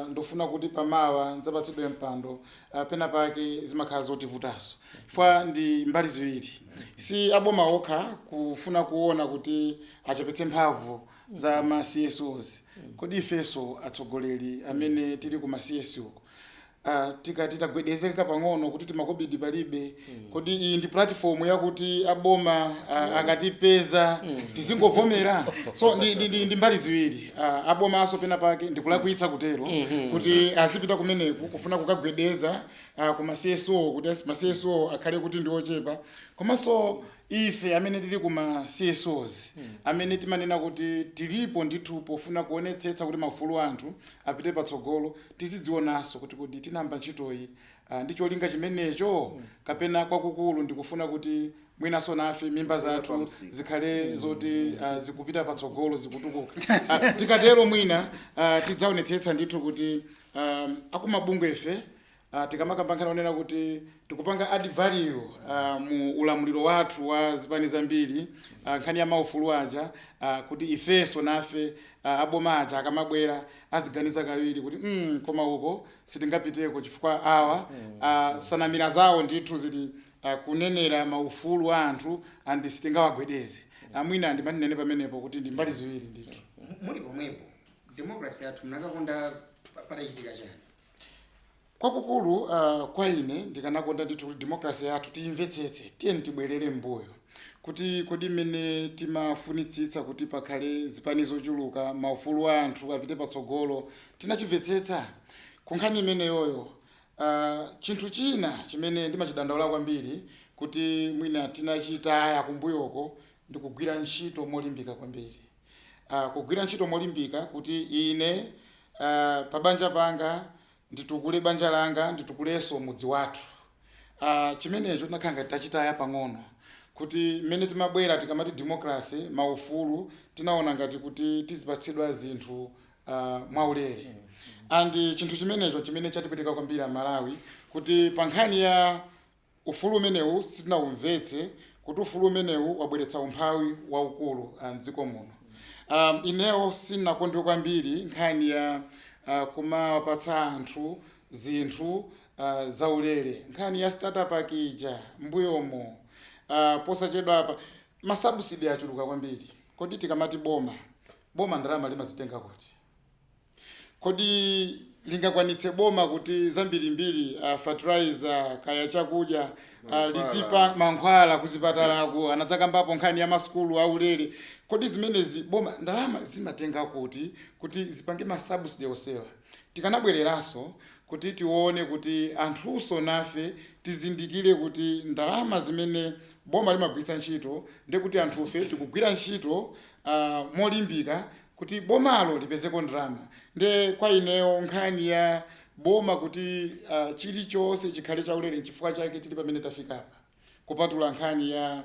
ndofuna kuti pamawa ndzapatsidwe mpando pena pake zimakhala zotivutaso chifukwa ndi mbali ziwiri si aboma okha kufuna kuona kuti achepetse mphamvu za ma CSOs kodi ifenso atsogoleri amene tili ku ma CSO tikati tagwedezeka pang'ono kuti timakobidi palibe kodi iyi ndi platform yakuti aboma akatipeza tizingovomera so ndi mbali ziwiri aboma aso pena pake ndikulakwitsa kutero kuti azipita kumeneku kufuna kukagwedeza kuma CSO kuti ma CSO akhale kuti ndi ochepa komanso ife amene tili kuma CSOs amene timanena kuti tilipo ndithu pofuna kuonetsetsa kuti maufulu anthu apite patsogolo tizidzionanso kuti kodi tinamba ntchitoyi ndi cholinga chimenecho kapena kwakukulu ndikufuna kuti mwinaso nafe mimba zathu zikhale zoti zikupita patsogolo zikutukuka tikatero mwina tidzaonetsetsa ndithu kuti akumabungwe ife tikamakambakana onena kuti tikupanga add value mu ulamuliro wathu wa zipani zambiri nkhani ya maufulu aja kuti ifeso nafe aboma aja akamabwera aziganiza kawiri kuti koma uko sitingapiteko chifukwa awa sanamira zawo ndithu zili kunenera maufulu a anthu andi sitingawagwedeze mwina ndimanene pamenepo kuti ndi mbali ziwiri ndithu muli pomwepo democracy yathu mnakakonda patachitika chani kwakukulu kwa ine ndikanakonda ndithu kuti democracy yathu tiyimvetsetse tiyeni tibwerere mbuyo kuti kodi mmene timafunitsitsa kuti pakhale zipani zochuluka maufulu a anthu apite patsogolo tinachimvetsetsa kunkhani imeneyoyo chinthu china chimene ndimachidandaula kwambiri kuti mwina tinachitaya kumbuyoko ndikugwira ntchito molimbika kwambiri kugwira ntchito molimbika kuti ine pabanja panga nditukule banja langa nditukuleso mudzi wathu chimenecho tinakhala tachitaya pang'ono kuti mmene timabwera tikamati democracy maufulu tinaona ngati kuti tizipatsidwa zinthu mwaulere and chinthu chimenecho chimene chatipitika kwambiri Malawi kuti pa nkhani ya ufulu umenewu sitinawumvetse kuti ufulu umenewu wabweretsa umphawi waukulu mdziko muno inewo sinakondwe kwambiri nkhani ya kumawapatsa anthu zinthu zaulere nkhani ya startup akija mbuyomo posachedwa apa masubsidi achuluka kwambiri kodi tikamati boma ndalama limazitenga kuti kodi lingakwanitse boma kuti zambirimbiri fertilizer kaya chakudya lizipa mankhwala kuzipatalako anadzakambapo nkhani ya maskulu aulere kodi zimenezi boma ndalama zimatenga kuti zipange masubsidi osewa tikanabwereranso kuti tione kuti anthuso nafe tizindikire kuti ndalama zimene boma limagwiritsa ntchito ndekuti anthufe tikugwira ntchito molimbika kuti bomalo lipezeko ndalama nde kwa ineyo nkhani ya boma kuti chilichonse chikhale chaulere chifukwa chake tili pamene tafika apa kupatula nkhani ya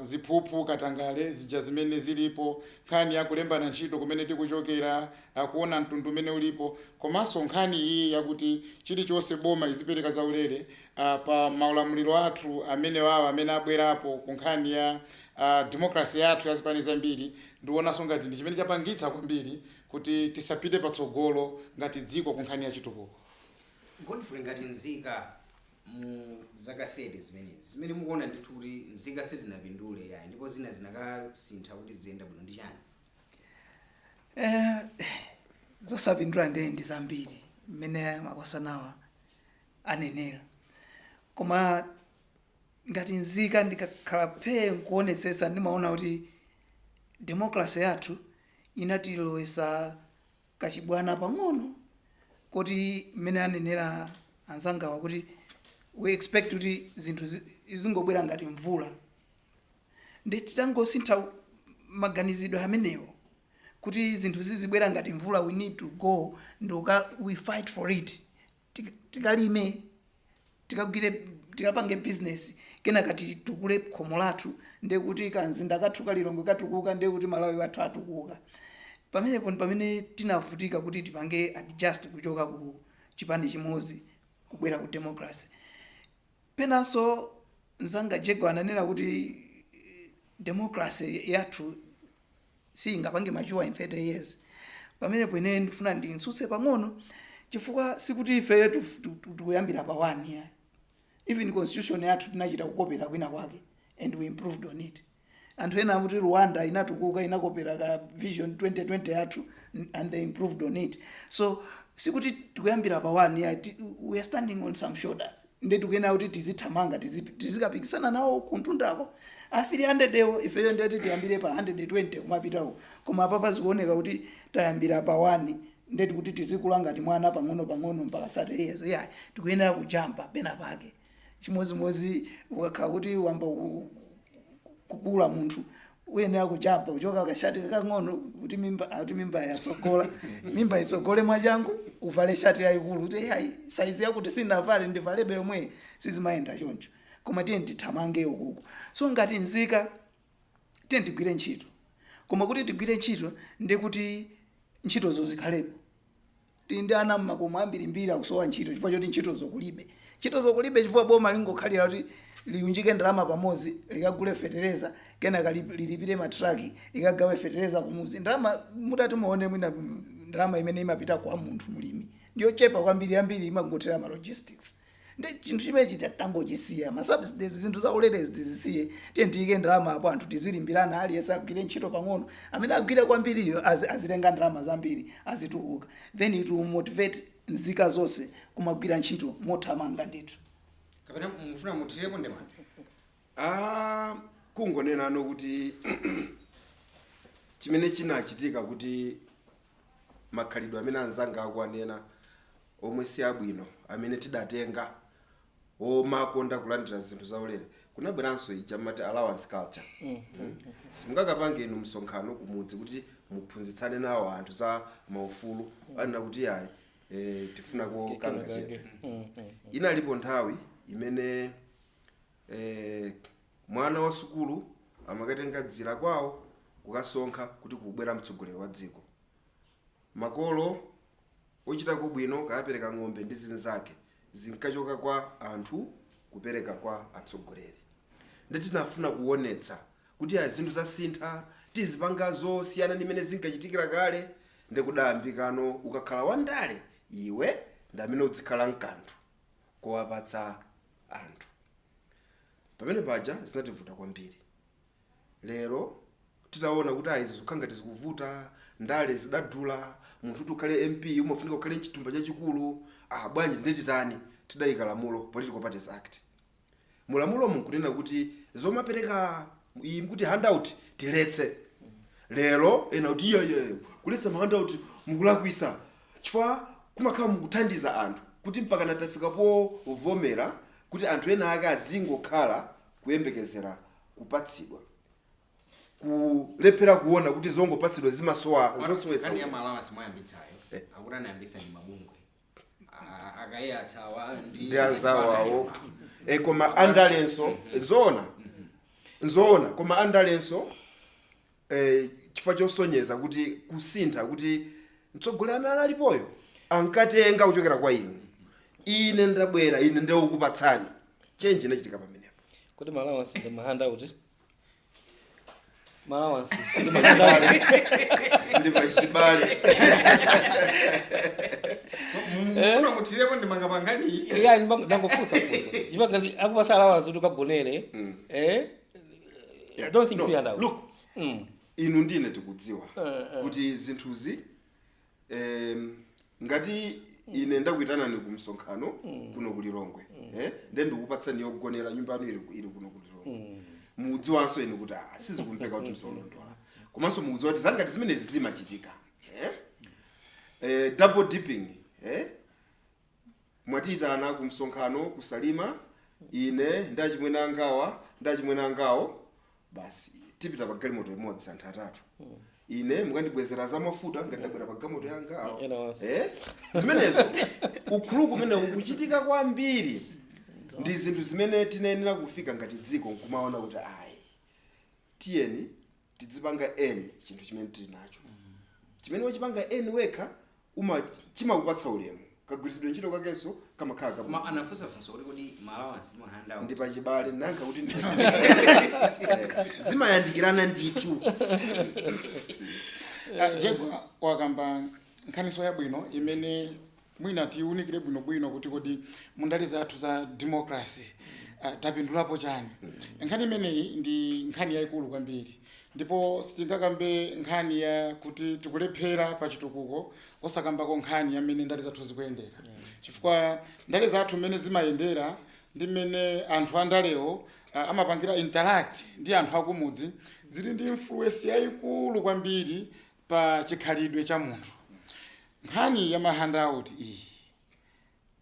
ziphuphu katangale zija zimene zilipo nkhani ya kulembana ntchito kumene tikuchokera kuona mtundu umene ulipo komanso nkhani iyi yakuti chilichonse boma izipereka zaulere pa maulamuliro athu amene abwerapo ku nkhani ya democracy yathu ya zipani zambiri ndionanso ngati ndi chimene chapangitsa kwambiri kuti tisapite patsogolo ngati dziko ku nkhani ya chitukuko. Godfrey ngati nzika mu zaka 30 zimene mukuona ndithu kuti nzika sizinapindule yayi ndipo zina zinakasintha kuti ziyenda bwino ndi chani? Zosapindula ndi zambiri mmene makosanawa anenera. Koma ngati nzika ndikakhala phe nkuonetsesa ndimaona kuti democracy yathu inatilowesa kachibwana pang'ono kuti mmene anenera anzangawa kuti we expect kuti zinthu zingobwera ngati mvula. Ndi titangosintha maganizidwe amenewo kuti zinthu zizibwera ngati mvula, we need to go we fight for it. Tikalime, tikapange business, kenaka titukule khomo lathu, ndiye kuti kanzinda kathu kalilongwe katukuka, ndiye kuti Malawi wathu atukuka. Pamene tinavutika kuti tipange adjust kuchoka ku chipande chimodzi kubwera ku democracy. Penanso nzanga Jego ananena kuti democracy yathu singapange machuwa in 30 years. Pamene pwene ndifuna nditsutse pang'ono chifukwa sikuti ife tukuyambira pa 1 year. Even constitution yathu tinachita kukopera kwina kwake and we improved on it. Anthu ena kuti Rwanda inatukuka inakopera ka vision 2020 yathu and they improved on it. So sikuti tikuyambira pa 1 year, we are standing on some shoulders. Nde tukena kuti tizithamanga tizikapikisana nawo kuntundako. Afiri 100 ewo ifeyo ndeti tiyambire pa 120 kumapitawo. Koma papa zikuoneka kuti tayambira pa 1 ndeti kuti tizikulanga timwana pang'ono mpaka 30 years. Yeah, tikuyenera kujampa pena pake. Chimozimozi ukakhala kuti wamba kukula munthu uyenera kujampa uchoka kashati kakang'ono kuti mimba yatsogola. Mimba itsogole mwachangu uvale shati yayikulu kuti hayi size yakuti sinavale ndivalebe yomwe sizimayenda choncho. Koma tiye ndithamange ukuko. So ngati nzika tiye ndigwire ntchito. Koma kuti tigwire ntchito ndiye kuti ntchitozo zikhalepo. Tindi ana mmakomo ambirimbiri akusowa ntchito chifukwa choti ntchito zokulibe. Ntchito zokulibe chifukwa boma lingokhalira kuti liunjike ndalama pamodzi likagule fetereza kenaka lilipire matraki likagawe fetereza kumuzi. Ndalama mutati muone mwina ndalama imene imapita kwa munthu mulimi ndiyo chepa kwambiri ambiri imangotera ma logistics. Ndi chinthu chimechi tatangochisiyira masubsidies zinthu zaulere zisiye tiye ndiyike ndalama apo anthu tizilimbirana aliyense agwire ntchito pang'ono amene agwire kwambiriyo azitenga ndalama zambiri azitukuka, then it will motivate nzika zonse kumagwira ntchito mothamanga ndithu. Kapena mufuna muthirepo ndemani? Kungonena ano kuti chimene chinachitika kuti makhalidwe amene anzanga akwanena omwe si abwino amene tidatenga omakonda kulandira zinthu zaulere kunabweranso ija mati allowance culture. Simungakapange inu msonkhano kumudzi kuti muphunzitsane nawo anthu za maufulu anena kuti yayi tifuna kukanga chepe. Inalipo nthawi imene mwana wa sukulu amakatenga dzira kwawo kukasonkha kuti kubwera mtsogoleri wa dziko. Makolo ochitako bwino kapereka ng'ombe ndi zinzake zinkachoka kwa anthu kupereka kwa atsogoleri. Ndeti tinafuna kuonetsa kuti zinthu zasintha tizipanga zosiyana ndi mene zinkachitikira kale. Ndekudayambikano ukakhala wandale iwe ndamene uzikhala mkanthu kowapatsa anthu. Pamene paja zinativuta kwambiri. Lero titaona kuti izi zikukhala tizikuvuta, ndale zidadula, munthu ukhale MP umafunika ukhale chitumba chachikulu. Bwanji ndetitani tidayika lamulo Political Parties Act. Mulamulo munkunena kuti zomapereka kuti handout tiletse. Lero ena kuti iye kuletsa handout mukulakwisa chifukwa kumakhala mukuthandiza anthu kuti mpaka natafikapo uvomera kuti anthu ena ake adzingokhala kuyembekezera kupatsidwa. Kulephera kuona kuti zongopatsidwa zimasowa zosowesa. Kani ya malawa simwayambitsayo. Akutana yambisa ni mabungwe. Akayathawa ndi azawawo. Koma andalenso nzona koma andalenso chifukwa chosonyeza kuti kusintha kuti mtsogoleri amene alipoyo ankatenga kuchokera kwa inu. Ine ndabwera ine ndikukupatsani. Change inachitika pamenepo. Kuti malawansi ndi mahanda kuti malawansi ndi mahanda ndi pachibale. Mufuna muthirepo ndimangapangani? ya ndangofusa iva ngati akupasa alawansi kuti ukagonere don't think see handout. Look, inu ndine tikudziwa kuti zinthuzi ngati ine ndakuitanani ku msonkhano kuno kulilongwe nde ndikupatsani yogonera nyumba yanu ili kuno kulilongwe mudziwanso ine kuti sizikumveka kuti ndizolondola komanso mudziwa kuti zangati zimenezi zimachitika double dipping mwatitana ku msonkhano kusalima ine ndachimwene angawo basi tipita pa galimoto imodzi anthu atatu ine mukandibwezera za mafuta ngati ndabwera pa galimoto yangawo zimenezo ukhulu kumene ukuchitika kwambiri ndi zinthu zimene tinayenera kufika ngati dziko nkumaona kuti ayi tiyeni tidzipanga eni chinthu chimene tili nacho chimene wachipanga eni wekha chimakupatsa ulemu kagwirizidwe ntchito kakenso kamakhala koma anafunsafunsa kuti allowance mahanda ndi pachibale nanka kuti zimayandikirana ndithu. Jegwa wakamba nkhaniso yabwino imene mwina tiunikire bwinobwino kuti kodi mundali zathu za democracy tapindulapo chani. Nkhani imeneyi ndi nkhani yayikulu kwambiri ndipo sitingakambe nkhani ya kuti tikulephera pa chitukuko osakambako nkhani yamene ndali zathu zikuyendera chifukwa ndali zathu mmene zimayendera ndi mmene anthu andalewo amapangira interact ndi anthu akumudzi zili ndi influence yayikulu kwambiri pa chikhalidwe cha munthu. Nkhani ya mahandout iyi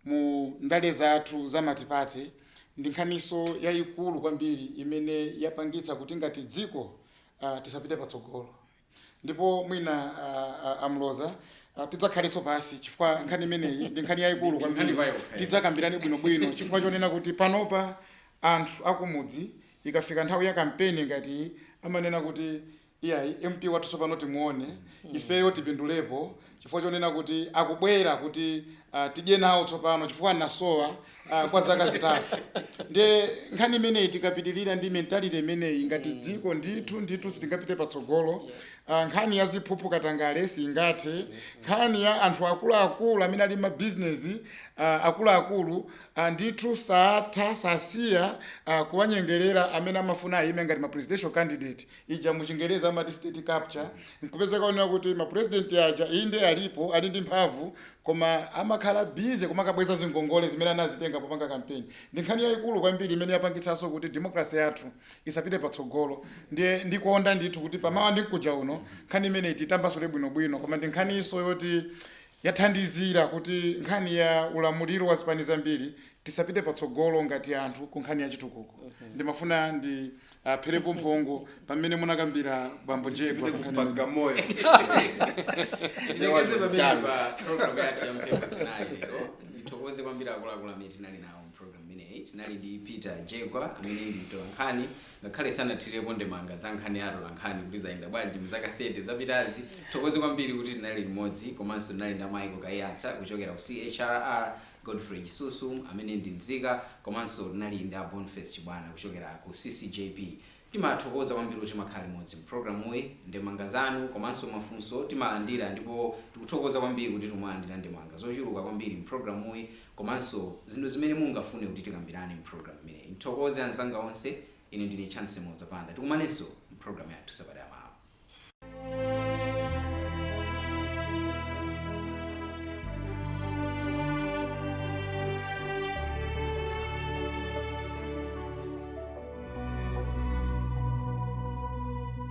mu ndale zathu za matipate ndi nkhaniso yayikulu kwambiri imene yapangitsa kuti ngati dziko tisapite patsogolo ndipo mwina amloza tidzakhaleso pasi chifukwa nkhani imeneyi ndi nkhani yayikulu kwambiri tidzakambirani bwinobwino chifukwa chonena kuti panopa anthu akumudzi ikafika nthawi ya kampeni ngati amanena kuti iyayi MP wathu tsopano timuone ifeyo tipindulepo chifukwa chonena kuti akubwera kuti tidye nawo tsopano chifukwa nasowa kwa zaka zitatu. Nde nkhani imeneyi tikapitilira ndi mentality imeneyi ngati dziko ndithu sitingapite patsogolo. Nkhani ya ziphuphu katangale singathe. Nkhani ya anthu akuluakulu amene ali mabusiness akuluakulu ndithu sasiya kuwanyengerera amene amafuna ayime ngati ma presidential candidate ija mu Chingereza amati state capture. Nkupezeka onena kuti ma president aja inde alipo ali ndi mphamvu koma amakhala busy kumakabweza zingongole zimene anazitenga popanga campaign. Ndi nkhani yayikulu kwambiri imene yapangitsanso kuti democracy yathu isapite patsogolo. Ndiye ndikuonda ndithu kuti pamawa ndikuja uno nkhani imene titambasule bwinobwino koma ndi nkhaniso yoti yathandizira kuti nkhani ya ulamuliro wa zipani zambiri tisapite patsogolo ngati anthu ku nkhani ya chitukuko. Ndimafuna ndi pherepo mphongo pamene munakambira bambo Jegwa kupanga moyo. Ndikeze pamene pa program yathu ya mphepo zinayi lero ndithokoze kwambiri akuluakulu amene tinali nawo mu program imeneyi. Tinali ndi Peter Jegwa amene ndi mtola nkhani ngakhale sanathirepo ndemanga za nkhani ya atola nkhani kuti zayenda bwanji mzaka 30 zapitazi. Thokoze kwambiri kuti tinali limodzi komanso tinali ndi Michael Kayatsa kuchokera ku CHRR, Godfrey Chisusu amene ndi nzika komanso tinali ndi Boniface Chibwana kuchokera ku CCJP. Timathokoza kwambiri kuti makhala limodzi mu program iyi ndemanga zanu komanso mafunso timalandira ndipo tikuthokoza kwambiri kuti timalandira ndemanga zochuluka kwambiri mu program iyi komanso zinthu zimene mungafune kuti tikambirane mu program imeneyi. Nthokoze anzanga onse ine ndine Chance Mozapanda tikumanenso mu program yathu Sabata.